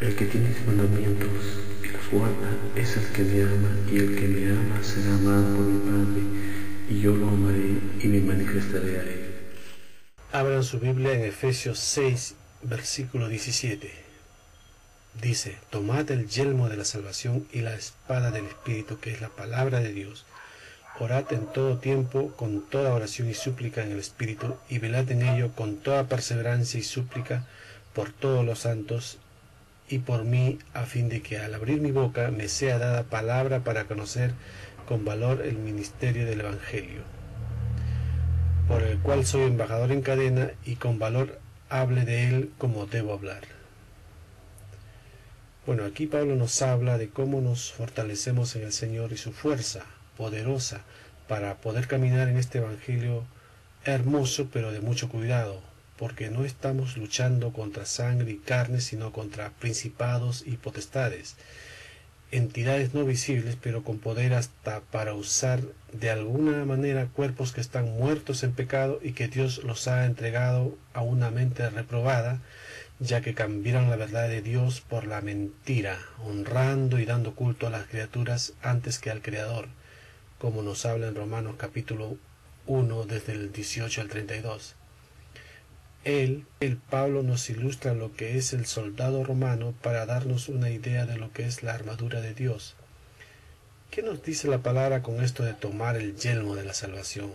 El que tiene mis mandamientos y los guarda es el que me ama, y el que me ama será amado por mi Padre, y yo lo amaré y me manifestaré a él. Abran su Biblia en Efesios 6, versículo 17. Dice: tomad el yelmo de la salvación y la espada del Espíritu, que es la palabra de Dios. Orad en todo tiempo con toda oración y súplica en el Espíritu, y velad en ello con toda perseverancia y súplica por todos los santos y por mí, a fin de que al abrir mi boca me sea dada palabra para conocer con valor el ministerio del Evangelio, por el cual soy embajador en cadena, y con valor hable de él como debo hablar. Bueno, aquí Pablo nos habla de cómo nos fortalecemos en el Señor y su fuerza poderosa para poder caminar en este Evangelio hermoso, pero de mucho cuidado, porque no estamos luchando contra sangre y carne, sino contra principados y potestades, entidades no visibles, pero con poder hasta para usar de alguna manera cuerpos que están muertos en pecado y que Dios los ha entregado a una mente reprobada, ya que cambiaron la verdad de Dios por la mentira, honrando y dando culto a las criaturas antes que al Creador, como nos habla en Romanos capítulo 1 desde el 18 al 32. El Pablo nos ilustra lo que es el soldado romano para darnos una idea de lo que es la armadura de Dios. ¿Qué nos dice la palabra con esto de tomar el yelmo de la salvación?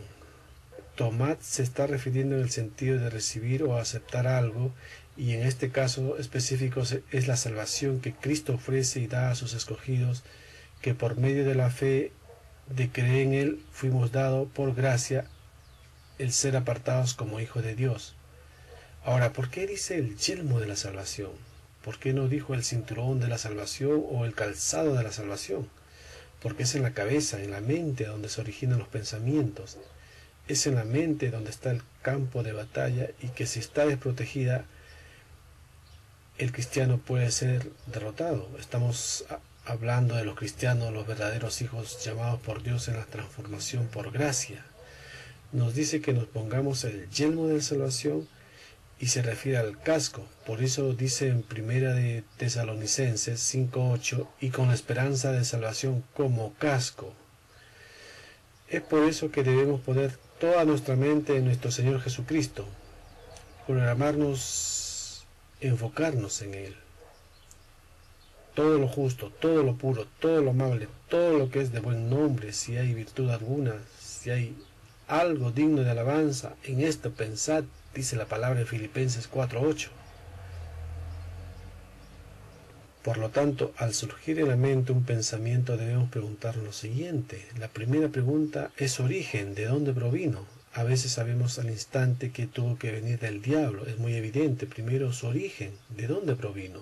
Tomad se está refiriendo en el sentido de recibir o aceptar algo, y en este caso específico es la salvación que Cristo ofrece y da a sus escogidos, que por medio de la fe de creer en Él fuimos dados por gracia el ser apartados como hijos de Dios. Ahora, ¿por qué dice el yelmo de la salvación? ¿Por qué no dijo el cinturón de la salvación o el calzado de la salvación? Porque es en la cabeza, en la mente, donde se originan los pensamientos. Es en la mente donde está el campo de batalla, y que si está desprotegida, el cristiano puede ser derrotado. Estamos hablando de los cristianos, los verdaderos hijos llamados por Dios en la transformación por gracia. Nos dice que nos pongamos el yelmo de la salvación, y se refiere al casco. Por eso dice en Primera de Tesalonicenses 5:8, y con la esperanza de salvación como casco. Es por eso que debemos poner toda nuestra mente en nuestro Señor Jesucristo, programarnos, enfocarnos en Él. Todo lo justo, todo lo puro, todo lo amable, todo lo que es de buen nombre, si hay virtud alguna, si hay algo digno de alabanza, en esto pensad, dice la palabra en Filipenses 4:8. Por lo tanto, al surgir en la mente un pensamiento, debemos preguntarnos lo siguiente. La primera pregunta es origen, ¿de dónde provino? A veces sabemos al instante que tuvo que venir del diablo, es muy evidente. Primero, su origen, ¿de dónde provino?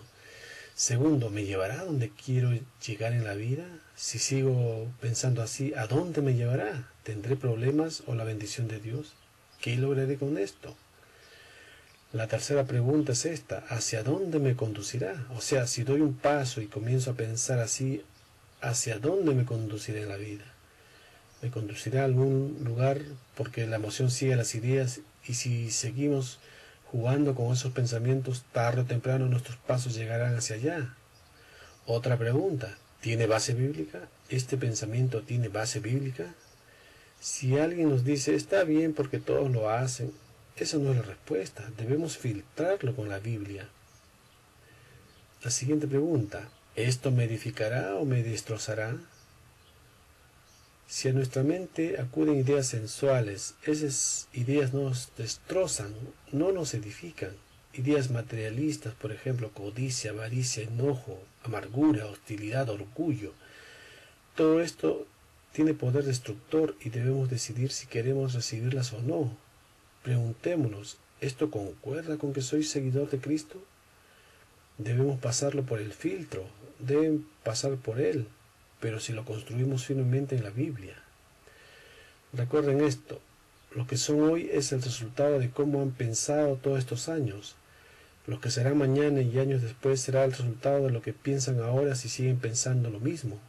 Segundo, ¿me llevará a donde quiero llegar en la vida? Si sigo pensando así, ¿a dónde me llevará? ¿Tendré problemas o la bendición de Dios? ¿Qué lograré con esto? La tercera pregunta es esta: ¿hacia dónde me conducirá? O sea, si doy un paso y comienzo a pensar así, ¿hacia dónde me conducirá en la vida? ¿Me conducirá a algún lugar? Porque la emoción sigue las ideas, y si seguimos jugando con esos pensamientos, tarde o temprano nuestros pasos llegarán hacia allá. Otra pregunta: ¿tiene base bíblica? ¿Este pensamiento tiene base bíblica? Si alguien nos dice, está bien porque todos lo hacen, esa no es la respuesta. Debemos filtrarlo con la Biblia. La siguiente pregunta: ¿esto me edificará o me destrozará? Si a nuestra mente acuden ideas sensuales, esas ideas nos destrozan, no nos edifican. Ideas materialistas, por ejemplo, codicia, avaricia, enojo, amargura, hostilidad, orgullo. Todo esto tiene poder destructor, y debemos decidir si queremos recibirlas o no. Preguntémonos, ¿esto concuerda con que soy seguidor de Cristo? Debemos pasarlo por el filtro, deben pasar por él, pero si lo construimos firmemente en la Biblia. Recuerden esto: lo que son hoy es el resultado de cómo han pensado todos estos años. Lo que será mañana y años después será el resultado de lo que piensan ahora, si siguen pensando lo mismo.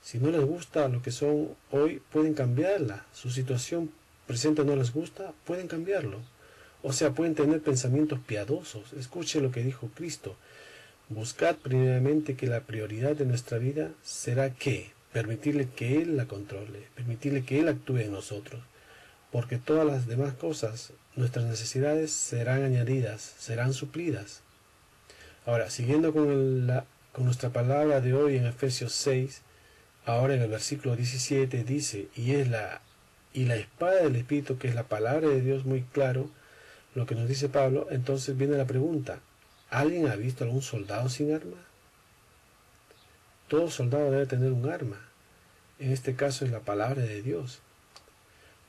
Si no les gusta lo que son hoy, pueden cambiarla. Su situación presente no les gusta, pueden cambiarlo. O sea, pueden tener pensamientos piadosos. Escuche lo que dijo Cristo: Buscad primeramente que la prioridad de nuestra vida será ¿qué? Permitirle que Él la controle, permitirle que Él actúe en nosotros, porque todas las demás cosas, nuestras necesidades serán añadidas, serán suplidas. Ahora, siguiendo con nuestra palabra de hoy en Efesios 6, ahora en el versículo 17 dice, y la espada del Espíritu, que es la palabra de Dios, muy claro, lo que nos dice Pablo. Entonces viene la pregunta, ¿alguien ha visto algún soldado sin arma? Todo soldado debe tener un arma. En este caso es la palabra de Dios.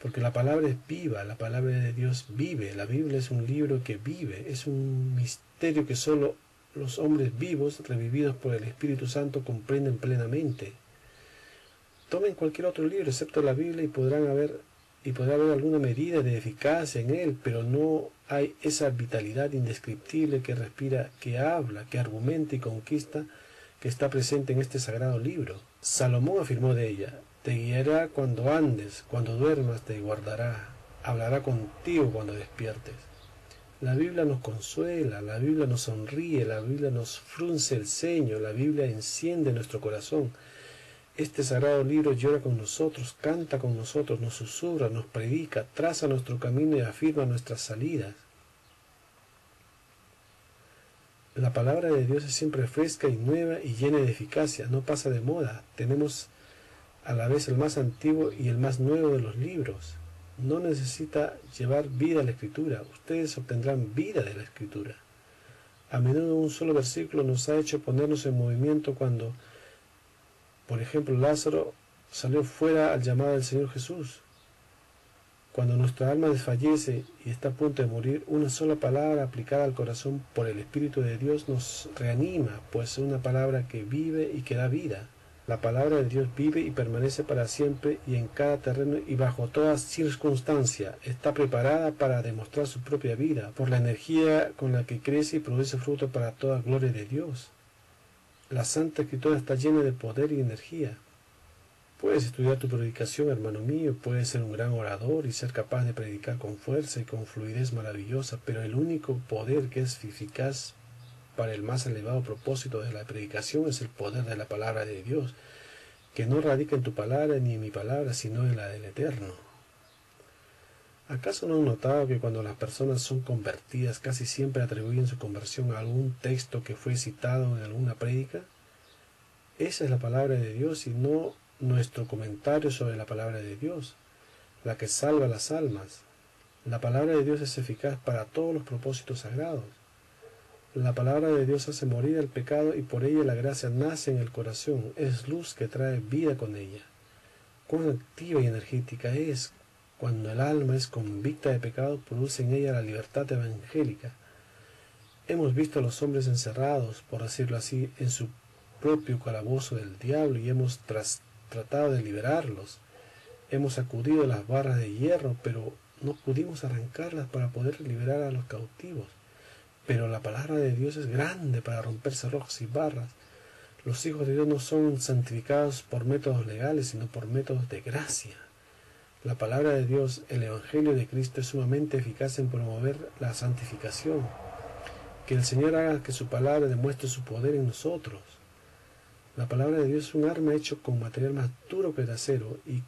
Porque la palabra es viva, la palabra de Dios vive. La Biblia es un libro que vive, es un misterio que solo los hombres vivos, revividos por el Espíritu Santo, comprenden plenamente. Tomen cualquier otro libro excepto la Biblia y podrá haber alguna medida de eficacia en él, pero no hay esa vitalidad indescriptible que respira, que habla, que argumenta y conquista, que está presente en este sagrado libro. Salomón afirmó de ella, te guiará cuando andes, cuando duermas te guardará, hablará contigo cuando despiertes. La Biblia nos consuela, la Biblia nos sonríe, la Biblia nos frunce el ceño, la Biblia enciende nuestro corazón. Este sagrado libro llora con nosotros, canta con nosotros, nos susurra, nos predica, traza nuestro camino y afirma nuestras salidas. La palabra de Dios es siempre fresca y nueva y llena de eficacia, no pasa de moda. Tenemos a la vez el más antiguo y el más nuevo de los libros. No necesita llevar vida a la Escritura, ustedes obtendrán vida de la Escritura. A menudo un solo versículo nos ha hecho ponernos en movimiento cuando, por ejemplo, Lázaro salió fuera al llamado del Señor Jesús. Cuando nuestra alma desfallece y está a punto de morir, una sola palabra aplicada al corazón por el Espíritu de Dios nos reanima, pues es una palabra que vive y que da vida. La palabra de Dios vive y permanece para siempre y en cada terreno y bajo toda circunstancia. Está preparada para demostrar su propia vida, por la energía con la que crece y produce fruto para toda gloria de Dios. La Santa Escritura está llena de poder y energía. Puedes estudiar tu predicación, hermano mío, puedes ser un gran orador y ser capaz de predicar con fuerza y con fluidez maravillosa, pero el único poder que es eficaz para el más elevado propósito de la predicación es el poder de la palabra de Dios, que no radica en tu palabra ni en mi palabra, sino en la del Eterno. ¿Acaso no han notado que cuando las personas son convertidas casi siempre atribuyen su conversión a algún texto que fue citado en alguna prédica? Esa es la palabra de Dios y no nuestro comentario sobre la palabra de Dios, la que salva las almas. La palabra de Dios es eficaz para todos los propósitos sagrados. La palabra de Dios hace morir al pecado y por ella la gracia nace en el corazón, es luz que trae vida con ella. Cuán activa y energética es. Cuando el alma es convicta de pecado, produce en ella la libertad evangélica. Hemos visto a los hombres encerrados, por decirlo así, en su propio calabozo del diablo y hemos tratado de liberarlos. Hemos sacudido las barras de hierro, pero no pudimos arrancarlas para poder liberar a los cautivos. Pero la palabra de Dios es grande para romper cerrojos y barras. Los hijos de Dios no son santificados por métodos legales, sino por métodos de gracia. La palabra de Dios, el Evangelio de Cristo, es sumamente eficaz en promover la santificación. Que el Señor haga que su palabra demuestre su poder en nosotros. La palabra de Dios es un arma hecho con material más duro que el acero, y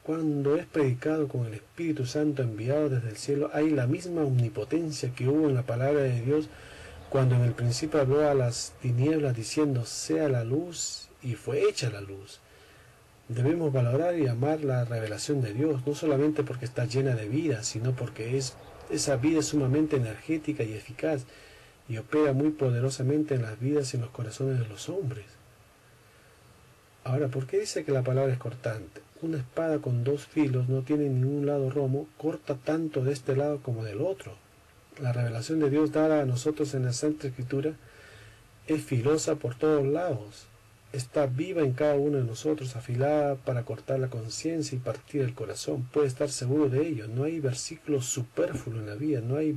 cuando es predicado con el Espíritu Santo enviado desde el cielo, hay la misma omnipotencia que hubo en la palabra de Dios cuando en el principio habló a las tinieblas diciendo, sea la luz, y fue hecha la luz. Debemos valorar y amar la revelación de Dios, no solamente porque está llena de vida, sino porque esa vida es sumamente energética y eficaz, y opera muy poderosamente en las vidas y en los corazones de los hombres. Ahora, ¿por qué dice que la palabra es cortante? Una espada con dos filos no tiene ningún lado romo, corta tanto de este lado como del otro. La revelación de Dios dada a nosotros en la Santa Escritura es filosa por todos lados. Está viva en cada uno de nosotros, afilada para cortar la conciencia y partir el corazón. Puede estar seguro de ello. No hay versículo superfluo en la vida, no hay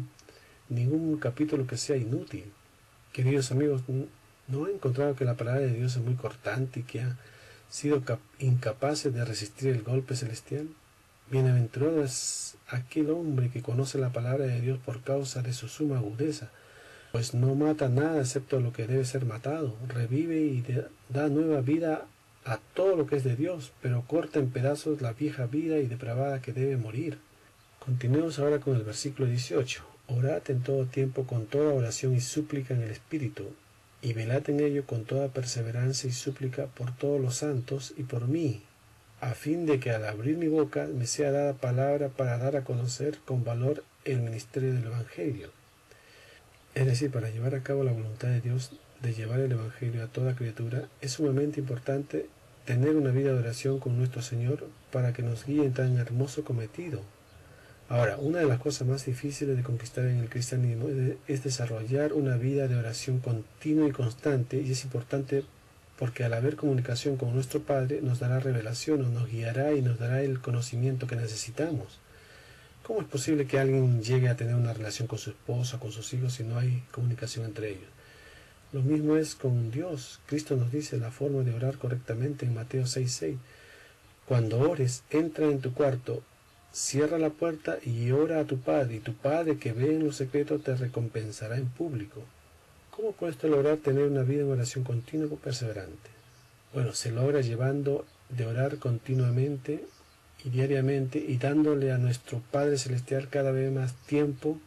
ningún capítulo que sea inútil. Queridos amigos, ¿no han encontrado que la palabra de Dios es muy cortante y que ha sido incapaces de resistir el golpe celestial? Bienaventurado es aquel hombre que conoce la palabra de Dios por causa de su suma agudeza, pues no mata nada excepto lo que debe ser matado, revive y da nueva vida a todo lo que es de Dios, pero corta en pedazos la vieja vida y depravada que debe morir. Continuemos ahora con el versículo 18. Orad en todo tiempo con toda oración y súplica en el Espíritu, y velad en ello con toda perseverancia y súplica por todos los santos y por mí, a fin de que al abrir mi boca me sea dada palabra para dar a conocer con valor el ministerio del Evangelio. Es decir, para llevar a cabo la voluntad de Dios de llevar el Evangelio a toda criatura, es sumamente importante tener una vida de oración con nuestro Señor para que nos guíe en tan hermoso cometido. Ahora, una de las cosas más difíciles de conquistar en el cristianismo es desarrollar una vida de oración continua y constante, y es importante porque al haber comunicación con nuestro Padre nos dará revelación, nos guiará y nos dará el conocimiento que necesitamos. ¿Cómo es posible que alguien llegue a tener una relación con su esposa, con sus hijos, si no hay comunicación entre ellos? Lo mismo es con Dios. Cristo nos dice la forma de orar correctamente en Mateo 6:6. Cuando ores, entra en tu cuarto, cierra la puerta y ora a tu Padre, y tu Padre que ve en lo secreto te recompensará en público. ¿Cómo puedes lograr tener una vida en oración continua y perseverante? Bueno, se logra llevando de orar continuamente y diariamente y dándole a nuestro Padre Celestial cada vez más tiempo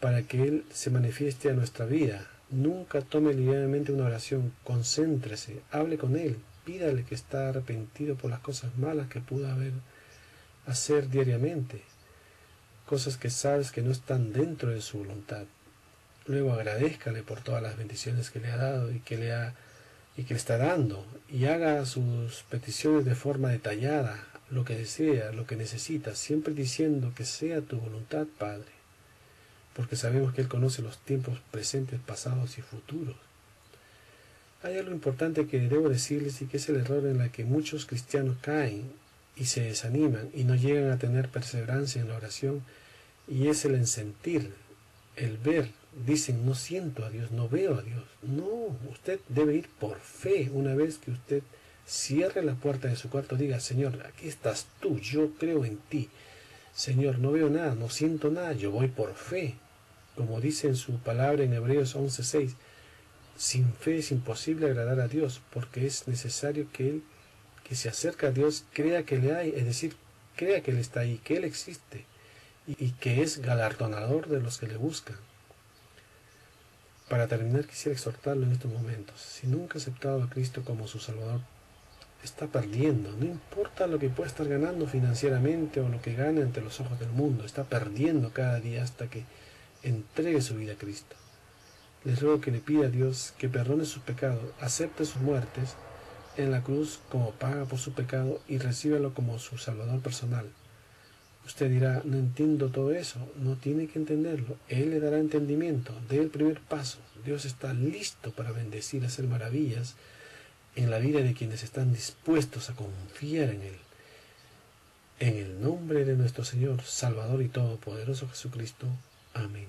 para que Él se manifieste a nuestra vida. Nunca tome livianamente una oración, concéntrese, hable con Él, pídale que está arrepentido por las cosas malas que pudo hacer diariamente, cosas que sabes que no están dentro de su voluntad. Luego agradézcale por todas las bendiciones que le ha dado y que le está dando, y haga sus peticiones de forma detallada, lo que desea, lo que necesita, siempre diciendo que sea tu voluntad, Padre, porque sabemos que Él conoce los tiempos presentes, pasados y futuros. Hay algo importante que debo decirles y que es el error en el que muchos cristianos caen y se desaniman y no llegan a tener perseverancia en la oración, y es el sentir, el ver. Dicen, no siento a Dios, no veo a Dios. No, usted debe ir por fe. Una vez que usted cierre la puerta de su cuarto, diga, Señor, aquí estás tú, yo creo en ti. Señor, no veo nada, no siento nada, yo voy por fe. Como dice en su palabra en Hebreos 11:6, sin fe es imposible agradar a Dios, porque es necesario que el que se acerca a Dios crea que le hay, es decir, crea que Él está ahí, que Él existe, y que es galardonador de los que le buscan. Para terminar, quisiera exhortarlo en estos momentos. Si nunca ha aceptado a Cristo como su Salvador, está perdiendo. No importa lo que pueda estar ganando financieramente o lo que gane ante los ojos del mundo, está perdiendo cada día hasta que entregue su vida a Cristo. Les ruego que le pida a Dios que perdone sus pecados, acepte sus muertes en la cruz como paga por su pecado y recíbalo como su Salvador personal. Usted dirá, no entiendo todo eso. No tiene que entenderlo. Él le dará entendimiento. Dé el primer paso. Dios está listo para bendecir, hacer maravillas en la vida de quienes están dispuestos a confiar en Él. En el nombre de nuestro Señor, Salvador y Todopoderoso Jesucristo. Amén.